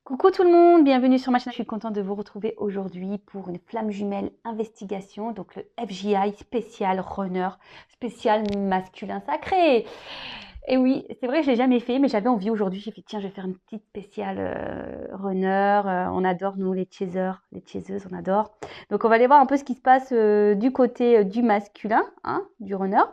Coucou tout le monde, bienvenue sur ma chaîne. Je suis contente de vous retrouver aujourd'hui pour une flamme jumelle investigation, donc le FJI spécial runner, spécial masculin sacré. Et oui, c'est vrai que je l'ai jamais fait, mais j'avais envie aujourd'hui. J'ai fait tiens, je vais faire une petite spéciale runner. On adore nous les chasers, les chaseuses, on adore. Donc on va aller voir un peu ce qui se passe du côté du masculin, hein, du runner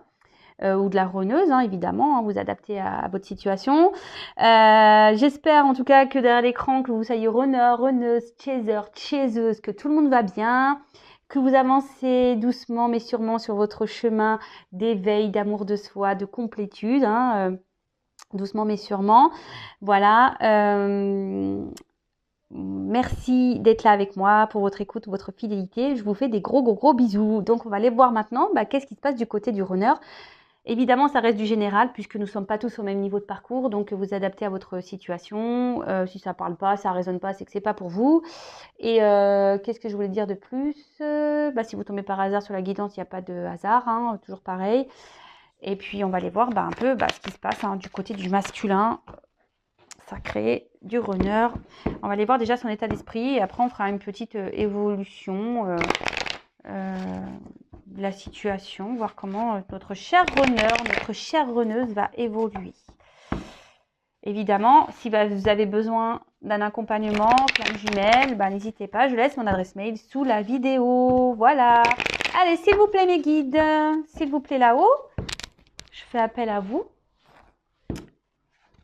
ou de la runneuse, hein, évidemment, hein, vous adaptez à votre situation. J'espère en tout cas que derrière l'écran, que vous soyez runner, runneuse, chaser, chaseuse, que tout le monde va bien, que vous avancez doucement mais sûrement sur votre chemin d'éveil, d'amour de soi, de complétude, hein, doucement mais sûrement. Voilà. Merci d'être là avec moi pour votre écoute, votre fidélité. Je vous fais des gros bisous. Donc on va aller voir maintenant qu'est-ce qui se passe du côté du runner. Évidemment, ça reste du général puisque nous ne sommes pas tous au même niveau de parcours, donc vous adaptez à votre situation. Si ça ne parle pas, ça ne résonne pas, c'est que ce n'est pas pour vous. Et qu'est-ce que je voulais dire de plus? Si vous tombez par hasard sur la guidance, il n'y a pas de hasard, hein, toujours pareil. Et puis on va aller voir un peu ce qui se passe du côté du masculin sacré, du runner. On va aller voir déjà son état d'esprit et après on fera une petite évolution de la situation, voir comment notre cher runner, notre chère runneuse va évoluer. Évidemment, si vous avez besoin d'un accompagnement, flamme jumelle, n'hésitez pas, je laisse mon adresse mail sous la vidéo. Voilà. Allez, s'il vous plaît mes guides, s'il vous plaît là-haut, je fais appel à vous.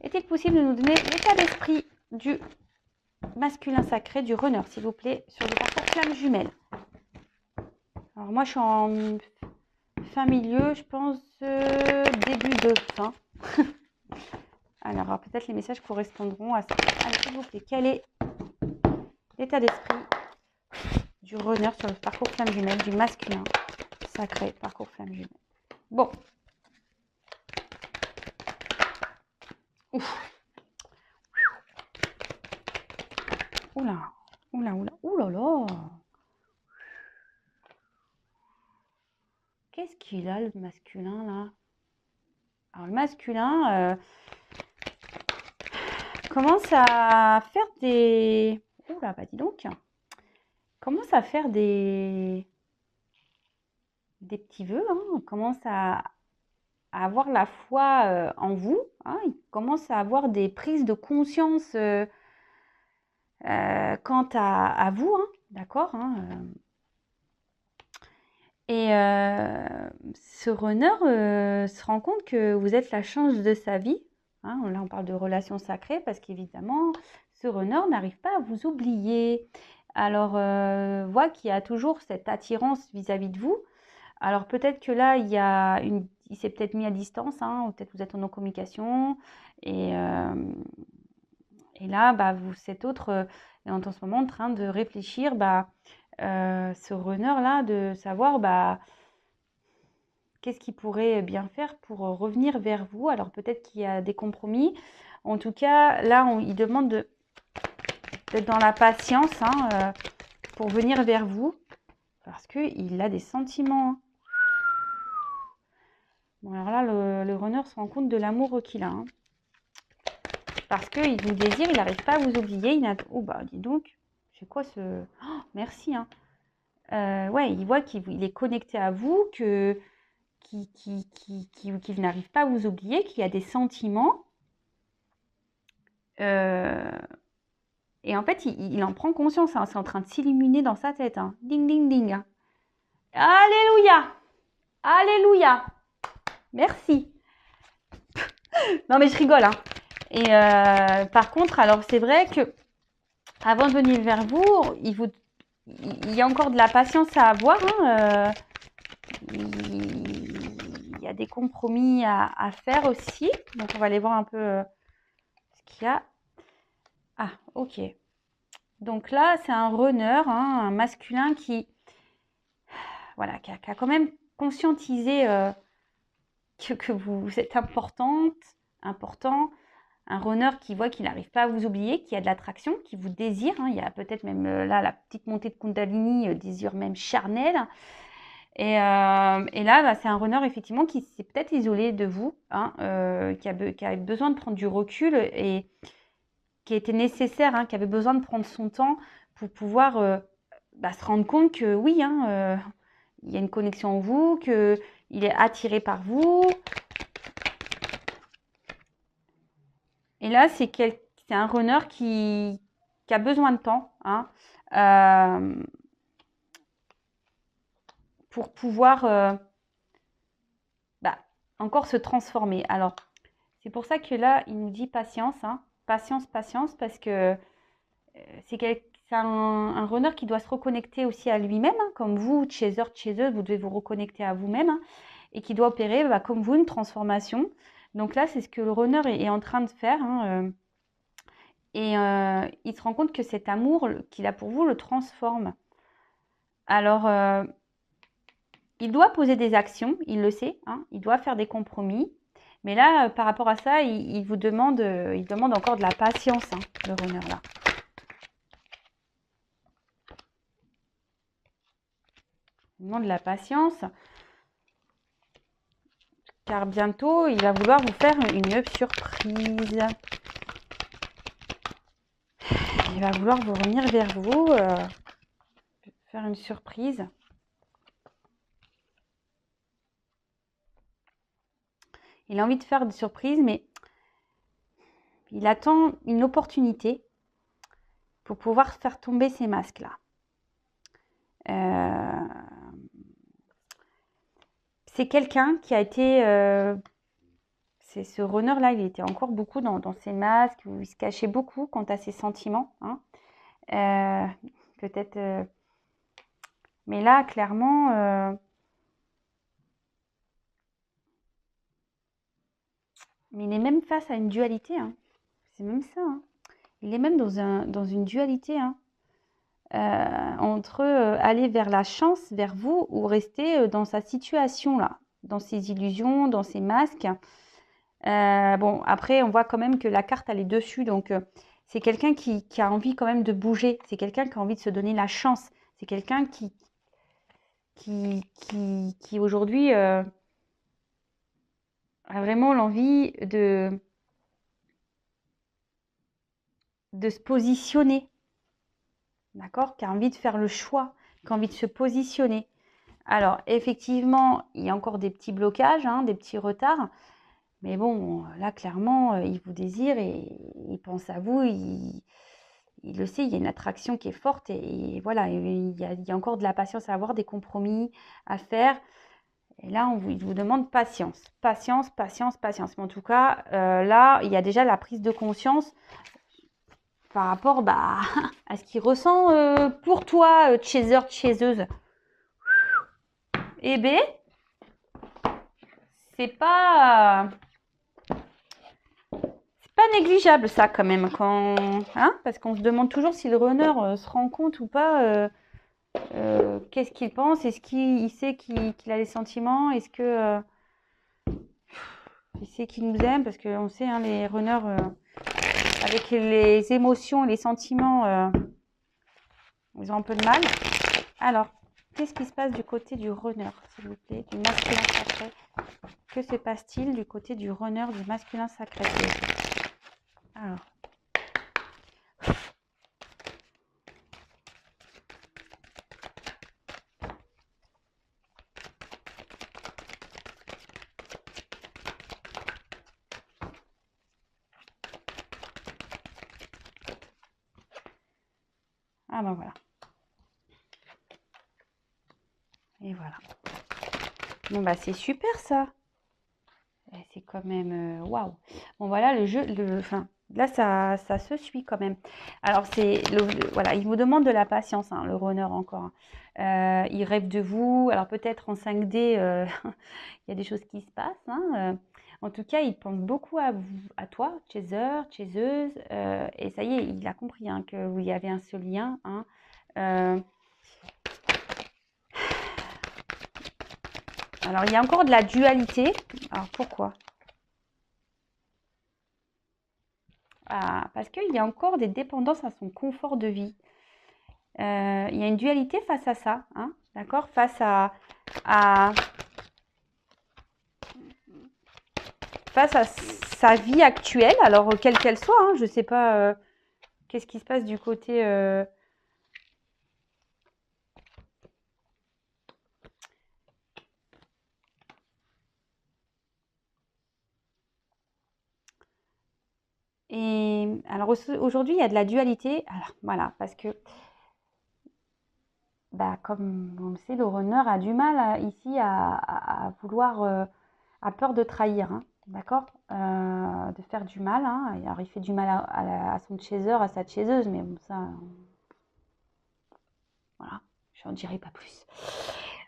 Est-il possible de nous donner l'état d'esprit du masculin sacré, du runner, s'il vous plaît, sur le parcours flamme jumelle? Alors moi, je suis en fin milieu, je pense début de fin. Alors, peut-être les messages correspondront à ça. Allez, s'il vous plaît, quel est l'état d'esprit du runner sur le parcours flamme jumelle, du masculin sacré, parcours flamme jumelle? Bon. Ouf. Oula, oulala. Qu'est-ce qu'il a, le masculin, là? Alors, le masculin commence à faire des... Oula, dis donc. Commence à faire des petits vœux, hein. On commence à avoir la foi en vous, hein. Il commence à avoir des prises de conscience quant à vous, hein, d'accord, hein, Et ce runner se rend compte que vous êtes la chance de sa vie, hein. Là, on parle de relation sacrée parce qu'évidemment, ce runner n'arrive pas à vous oublier. Alors, voit qu'il y a toujours cette attirance vis-à-vis de vous. Alors, peut-être que là, il s'est peut-être mis à distance, hein, ou peut-être vous êtes en non-communication. Et là, cet autre est en ce moment en train de réfléchir, ce runner-là, de savoir qu'est-ce qu'il pourrait bien faire pour revenir vers vous. Alors peut-être qu'il y a des compromis. En tout cas, là, il demande d'être dans la patience, hein, pour venir vers vous. Parce qu'il a des sentiments. Bon, alors là, le runner se rend compte de l'amour qu'il a, hein. Parce qu'il vous désire, il n'arrive pas à vous oublier. Oh, dis donc, c'est quoi ce... Oh, merci, hein. Ouais, il voit qu'il est connecté à vous, qu'il n'arrive pas à vous oublier, qu'il y a des sentiments. Et en fait, il en prend conscience, hein. C'est en train de s'illuminer dans sa tête, hein. Ding, ding, ding. Alléluia. Alléluia. Merci. Non, mais je rigole, hein. Et par contre, alors c'est vrai que avant de venir vers vous, il y a encore de la patience à avoir, hein. Il y a des compromis à faire aussi. Donc, on va aller voir un peu ce qu'il y a. Ah, ok. Donc là, c'est un runner, hein, un masculin qui a quand même conscientisé que vous êtes important. Un runner qui voit qu'il n'arrive pas à vous oublier, qui a de l'attraction, qui vous désire, hein. Il y a peut-être même là la petite montée de Kundalini, désir même charnel. Et là, c'est un runner effectivement qui s'est peut-être isolé de vous, hein, qui a besoin de prendre du recul et qui était nécessaire, hein, qui avait besoin de prendre son temps pour pouvoir se rendre compte que oui, hein, il y a une connexion en vous, qu'il est attiré par vous. Et là, c'est un runner qui a besoin de temps, hein, pour pouvoir encore se transformer. Alors, c'est pour ça que là, il nous dit patience, hein, patience, patience, parce que c'est un runner qui doit se reconnecter aussi à lui-même, hein, comme vous, chaser, chaseuse, vous devez vous reconnecter à vous-même, hein, et qui doit opérer, comme vous, une transformation. Donc là, c'est ce que le runner est en train de faire, hein, et il se rend compte que cet amour qu'il a pour vous le transforme. Alors, il doit poser des actions, il le sait, hein, il doit faire des compromis. Mais là, par rapport à ça, il vous demande, il demande encore de la patience, hein, le runner là. Il demande de la patience, car bientôt, il va vouloir vous faire une surprise. Il va vouloir vous revenir vers vous, faire une surprise. Il a envie de faire des surprises, mais il attend une opportunité pour pouvoir faire tomber ces masques-là. C'est quelqu'un qui a été... c'est ce runner-là, il était encore beaucoup dans ses masques, où il se cachait beaucoup quant à ses sentiments. Hein. Peut-être... mais là, clairement... mais il est même face à une dualité. Hein. C'est même ça. Hein. Il est même dans une dualité. Hein. Entre aller vers la chance, vers vous, ou rester dans sa situation là, dans ses illusions, dans ses masques. Bon, après, on voit quand même que la carte, elle est dessus, donc c'est quelqu'un qui a envie quand même de bouger, c'est quelqu'un qui a envie de se donner la chance, c'est quelqu'un qui aujourd'hui a vraiment l'envie de se positionner. D'accord, qui a envie de faire le choix, qui a envie de se positionner. Alors, effectivement, il y a encore des petits blocages, hein, des petits retards. Mais bon, là, clairement, il vous désire et il pense à vous. Il le sait, il y a une attraction qui est forte. Et voilà, il y a encore de la patience à avoir, des compromis à faire. Et là, il vous demande patience. Patience, patience, patience. Mais en tout cas, là, il y a déjà la prise de conscience par rapport à ce qu'il ressent pour toi, chaser, chaseuse. Eh bien, c'est pas négligeable ça quand même, hein, parce qu'on se demande toujours si le runner se rend compte ou pas, qu'est-ce qu'il pense, est-ce qu'il sait qu'il a des sentiments, est-ce que il sait qu'il nous aime, parce qu'on sait, hein, les runners, avec les émotions et les sentiments, ils ont un peu de mal. Alors, qu'est-ce qui se passe du côté du runner, s'il vous plaît, du masculin sacré? Que se passe-t-il du côté du runner, du masculin sacré? Alors. Ah ben voilà. Et voilà. Bon bah c'est super ça. C'est quand même waouh. Bon voilà le jeu, enfin là ça se suit quand même. Alors voilà, il vous demande de la patience, hein, le runner encore. Il rêve de vous. Alors peut-être en 5D, il y a des choses qui se passent. Hein, en tout cas, il pense beaucoup à vous, à toi, chaser, chaseuse. Et ça y est, il a compris, hein, que vous y avez un seul lien. Hein, alors, il y a encore de la dualité. Alors, pourquoi? Parce qu'il y a encore des dépendances à son confort de vie. Il y a une dualité face à ça. Hein, d'accord? Face à sa vie actuelle, alors quelle qu'elle soit. Hein, je ne sais pas qu'est-ce qui se passe du côté... Et alors aujourd'hui, il y a de la dualité. Alors voilà, parce que bah, comme on le sait, le runner a du mal ici à vouloir, a peur de trahir, hein, d'accord? De faire du mal, hein. Alors il fait du mal à son chaser, à sa chaiseuse, mais bon, ça, voilà, j'en dirai pas plus.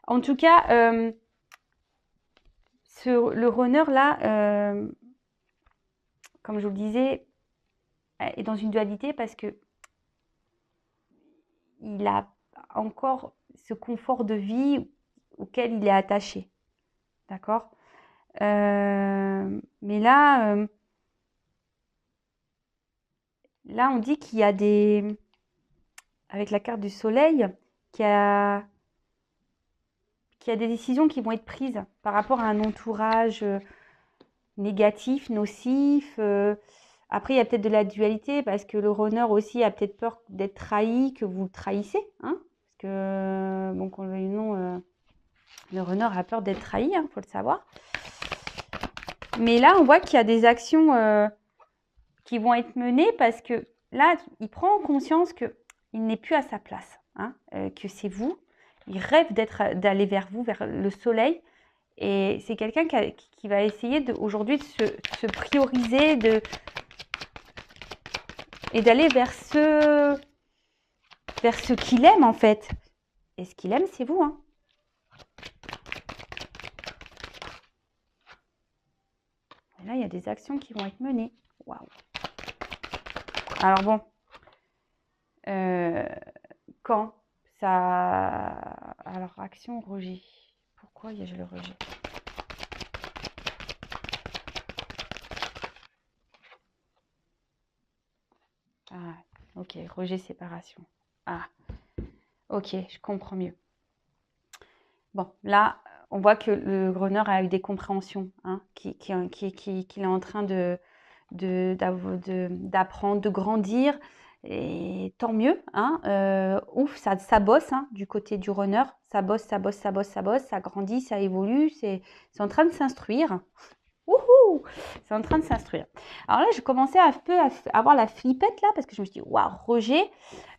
En tout cas, le runner là, comme je vous le disais, est dans une dualité parce que il a encore ce confort de vie auquel il est attaché, d'accord? Mais là, on dit qu'il y a avec la carte du soleil, qu'il y a des décisions qui vont être prises par rapport à un entourage négatif, nocif. Après, il y a peut-être de la dualité parce que le runner aussi a peut-être peur d'être trahi, que vous le trahissez, hein, parce que, bon, qu'on le veuille ou non, le runner a peur d'être trahi, hein, faut le savoir. Mais là, on voit qu'il y a des actions qui vont être menées parce que là, il prend conscience qu'il n'est plus à sa place, hein, que c'est vous. Il rêve d'aller vers vous, vers le soleil. Et c'est quelqu'un qui va essayer aujourd'hui de se prioriser et d'aller vers ce qu'il aime en fait. Et ce qu'il aime, c'est vous, hein. Et là, il y a des actions qui vont être menées. Waouh. Alors bon, quand ça... Alors, action, rejet. Pourquoi il y a le rejet? Ah, ok, rejet, séparation. Ah, ok, je comprends mieux. Bon, là, on voit que le runner a eu des compréhensions, hein, qu'il est en train d'apprendre, de grandir. Et tant mieux, hein. Ouf, ça bosse, hein, du côté du runner. Ça bosse, ça bosse, ça bosse, ça bosse, ça grandit, ça évolue. C'est en train de s'instruire. Wouhou! C'est en train de s'instruire. Alors là, je commençais un peu à avoir la flippette là, parce que je me suis dit, waouh, Roger.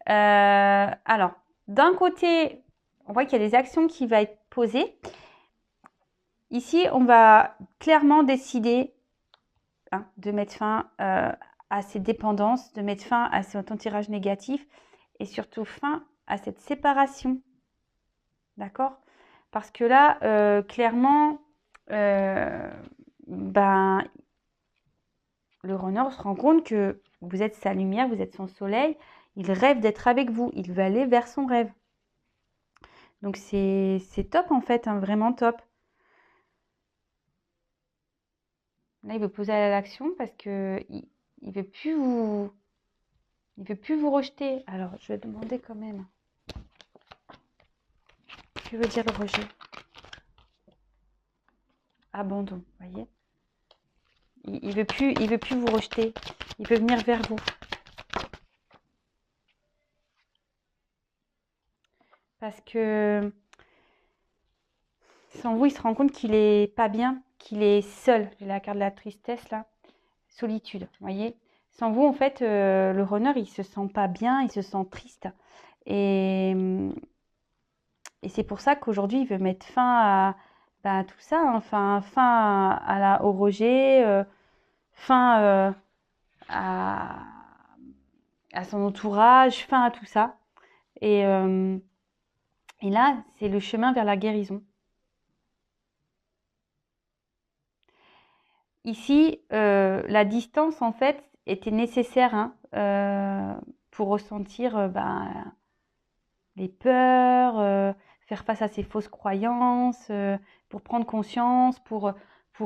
Alors, d'un côté, on voit qu'il y a des actions qui vont être posées. Ici, on va clairement décider, hein, de mettre fin à ces dépendances, de mettre fin à cet entourage négatif et surtout fin à cette séparation. D'accord? Parce que là, clairement, ben, le runner se rend compte que vous êtes sa lumière, vous êtes son soleil. Il rêve d'être avec vous. Il veut aller vers son rêve. Donc, c'est top en fait, hein, vraiment top. Là, il veut poser à l'action parce que il veut plus vous rejeter. Alors, je vais demander quand même. Que veut dire le rejet? Abandon, vous voyez? Il veut plus vous rejeter. Il veut venir vers vous. Parce que sans vous, il se rend compte qu'il est pas bien, qu'il est seul. J'ai la carte de la tristesse là. Solitude, vous voyez? Sans vous, en fait, le runner, il se sent pas bien, il se sent triste. Et c'est pour ça qu'aujourd'hui, il veut mettre fin à tout ça, hein. Fin au rejet, fin à son entourage, fin à tout ça. Et là, c'est le chemin vers la guérison. Ici, la distance, en fait, était nécessaire, hein, pour ressentir les peurs, faire face à ses fausses croyances, pour prendre conscience, pour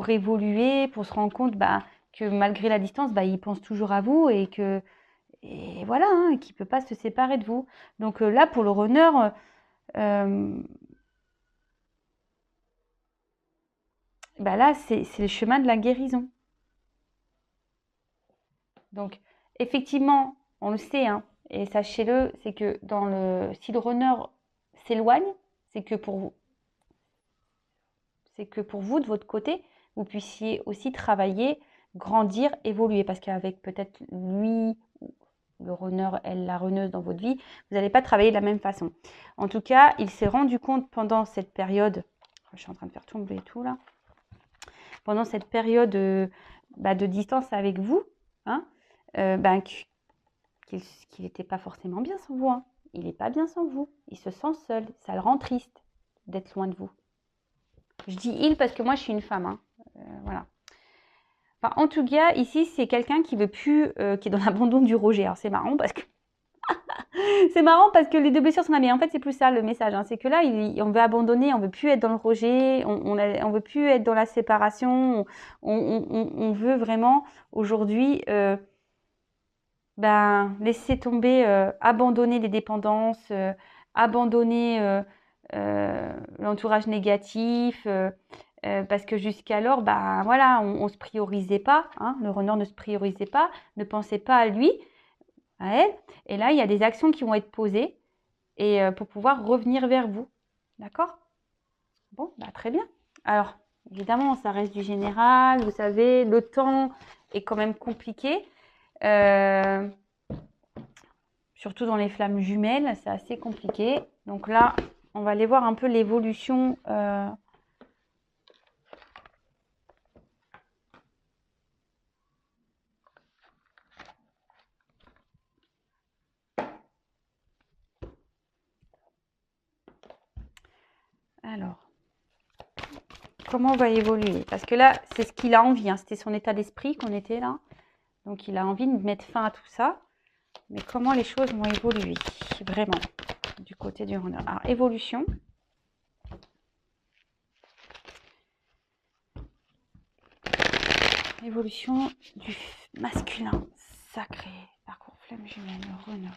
évoluer, pour se rendre compte que malgré la distance, il pense toujours à vous et voilà, hein, qu'il ne peut pas se séparer de vous. Donc là, pour le runner, là, c'est le chemin de la guérison. Donc, effectivement, on le sait, hein, et sachez-le, c'est que si le runner s'éloigne, c'est que pour vous, de votre côté, vous puissiez aussi travailler, grandir, évoluer. Parce qu'avec peut-être lui, le runner, elle, la runneuse dans votre vie, vous n'allez pas travailler de la même façon. En tout cas, il s'est rendu compte pendant cette période, je suis en train de faire tomber tout là, pendant cette période de distance avec vous, hein, qu'il n'était pas forcément bien sans vous. Hein. Il n'est pas bien sans vous. Il se sent seul. Ça le rend triste d'être loin de vous. Je dis il parce que moi, je suis une femme. Hein. Voilà. Enfin, en tout cas, ici, c'est quelqu'un qui veut plus, qui est dans l'abandon du rejet. Alors, c'est marrant parce que les deux blessures sont là. Mais en fait, c'est plus ça le message. Hein. C'est que là, on veut abandonner, on veut plus être dans le rejet, on veut plus être dans la séparation. On veut vraiment aujourd'hui laisser tomber, abandonner les dépendances, abandonner l'entourage négatif. Parce que jusqu'alors, voilà, on ne se priorisait pas, hein, le runner ne se priorisait pas, ne pensait pas à lui, à elle. Et là, il y a des actions qui vont être posées et pour pouvoir revenir vers vous. D'accord? Bon, très bien. Alors, évidemment, ça reste du général. Vous savez, le temps est quand même compliqué. Surtout dans les flammes jumelles, c'est assez compliqué. Donc là, on va aller voir un peu l'évolution. Alors, comment on va évoluer? Parce que là, c'est ce qu'il a envie. Hein. C'était son état d'esprit qu'on était là. Donc, il a envie de mettre fin à tout ça. Mais comment les choses vont évoluer? Vraiment, du côté du runner. Alors, évolution. Évolution du masculin sacré. Parcours flamme jumelle, runner.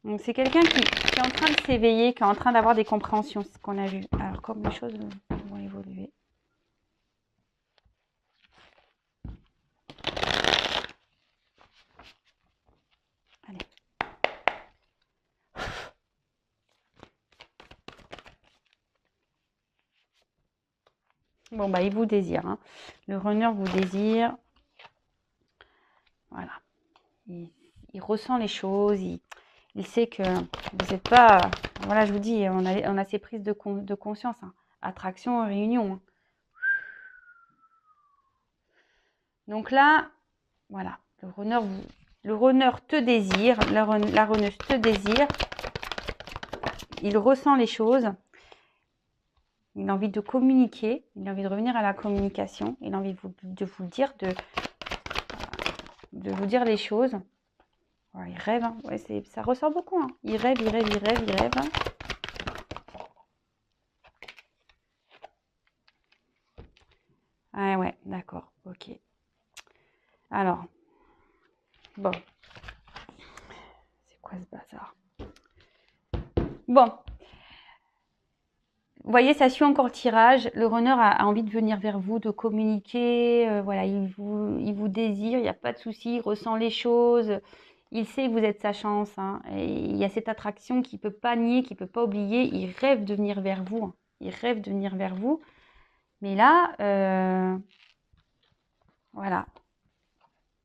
Donc, c'est quelqu'un qui est en train de s'éveiller, qui est en train d'avoir des compréhensions, c'est ce qu'on a vu. Alors, comme les choses vont évoluer. Allez. Bon, il vous désire. Hein. Le runner vous désire. Voilà. Il ressent les choses. Il sait que vous n'êtes pas... Voilà, je vous dis, on a ces prises de conscience. Hein. Attraction, réunion. Hein. Donc là, voilà. Le runner te désire. La runneuse te désire. Il ressent les choses. Il a envie de communiquer. Il a envie de revenir à la communication. Il a envie de vous dire, de vous dire les choses. Ouais, il rêve, hein. Ouais, ça ressort beaucoup. Hein. Il rêve. Hein. Ah ouais, d'accord, ok. Alors, bon. C'est quoi ce bazar? Bon. Vous voyez, ça suit encore le tirage. Le runner a envie de venir vers vous, de communiquer. Voilà, il vous désire, il n'y a pas de souci, il ressent les choses. Il sait que vous êtes sa chance. Hein, et il y a cette attraction qu'il ne peut pas nier, qu'il ne peut pas oublier. Il rêve de venir vers vous. Hein, il rêve de venir vers vous. Mais là, voilà.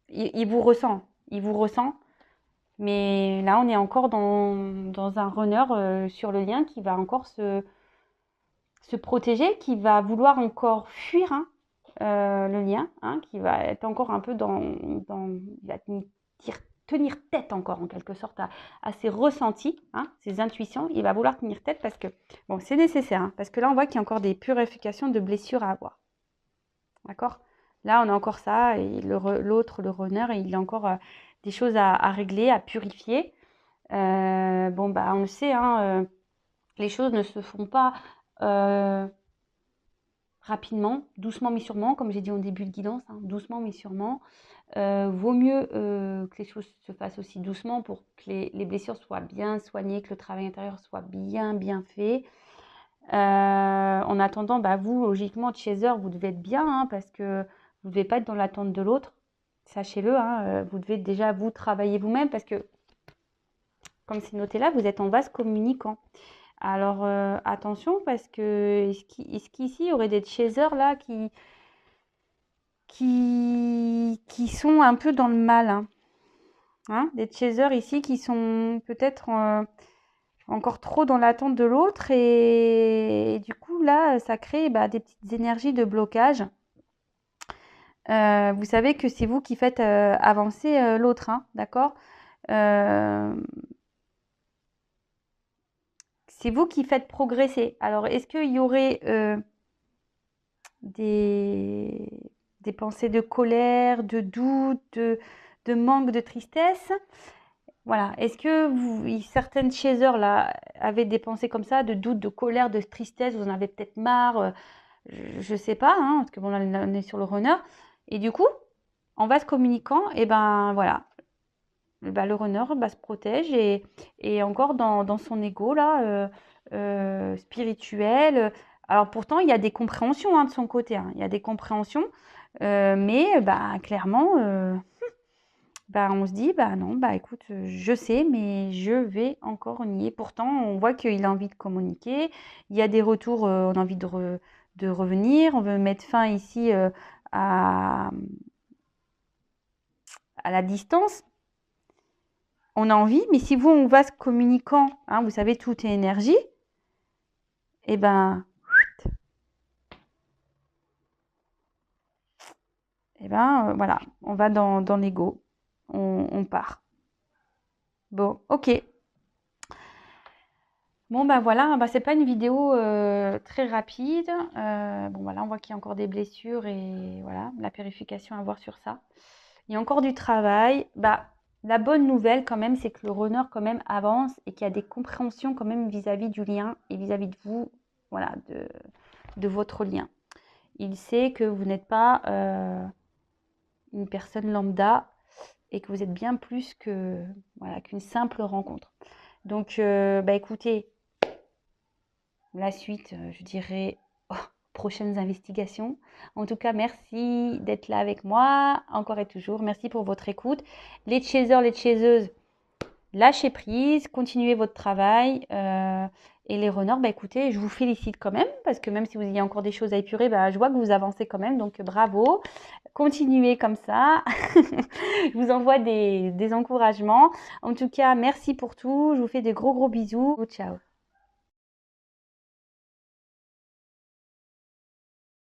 Il vous ressent. Il vous ressent. Mais là, on est encore dans un runner sur le lien qui va encore se protéger, qui va vouloir encore fuir hein, le lien, hein, qui va être encore un peu il va tenir tête encore en quelque sorte à ses ressentis, hein, ses intuitions. Il va vouloir tenir tête parce que, bon, c'est nécessaire, hein, parce que là, on voit qu'il y a encore des purifications de blessures à avoir. D'accord? Là, on a encore ça, et l'autre, le runner, il a encore des choses à régler, à purifier. On le sait, hein, les choses ne se font pas rapidement, doucement mais sûrement, comme j'ai dit au début de guidance, hein, doucement mais sûrement. Vaut mieux que les choses se fassent aussi doucement pour que les blessures soient bien soignées, que le travail intérieur soit bien fait. En attendant, vous, logiquement, chaser, vous devez être bien, hein, parce que vous ne devez pas être dans l'attente de l'autre. Sachez-le, hein, vous devez déjà vous travailler vous-même parce que, comme c'est noté là, vous êtes en vase communicant. Alors, attention parce que est-ce qu'ici, il y aurait des chasers là qui sont un peu dans le mal, hein. Hein, des chasers ici qui sont peut-être encore trop dans l'attente de l'autre et du coup là ça crée des petites énergies de blocage. Vous savez que c'est vous qui faites avancer l'autre, hein, d'accord? C'est vous qui faites progresser. Alors est-ce qu'il y aurait des pensées de colère, de doute, de manque, de tristesse? Voilà. Est-ce que certaines chasers là avaient des pensées comme ça, de doute, de colère, de tristesse, vous en avez peut-être marre, je ne sais pas, hein, parce que bon là on est sur le runner. Et du coup, en vase communicant, et ben voilà, le runner se protège et encore dans son ego là, spirituel. Alors pourtant il y a des compréhensions hein, de son côté, hein, il y a des compréhensions, mais clairement. On se dit, non, écoute, je sais, mais je vais encore nier. Pourtant, on voit qu'il a envie de communiquer. Il y a des retours, on a envie de revenir. On veut mettre fin ici à, à la distance. On a envie, mais si vous, on va se communiquant, hein, vous savez, tout est énergie, et voilà, on va dans l'ego. On part. Bon, ok. Bon, voilà, c'est pas une vidéo très rapide. Bon, voilà, on voit qu'il y a encore des blessures et voilà, la purification à voir sur ça. Il y a encore du travail. La bonne nouvelle quand même, c'est que le runner quand même avance et qu'il y a des compréhensions quand même vis-à-vis du lien et vis-à-vis de vous, voilà, de votre lien. Il sait que vous n'êtes pas une personne lambda et que vous êtes bien plus que, voilà, qu'une simple rencontre. Donc, écoutez, la suite, je dirais, prochaines investigations. En tout cas, merci d'être là avec moi, encore et toujours. Merci pour votre écoute. Les chasers, les chaseuses, lâchez prise, continuez votre travail. Et les runners, écoutez, je vous félicite quand même, parce que même si vous y a encore des choses à épurer, je vois que vous avancez quand même, donc bravo. Continuez comme ça. Je vous envoie des encouragements. En tout cas, merci pour tout. Je vous fais des gros bisous. Ciao.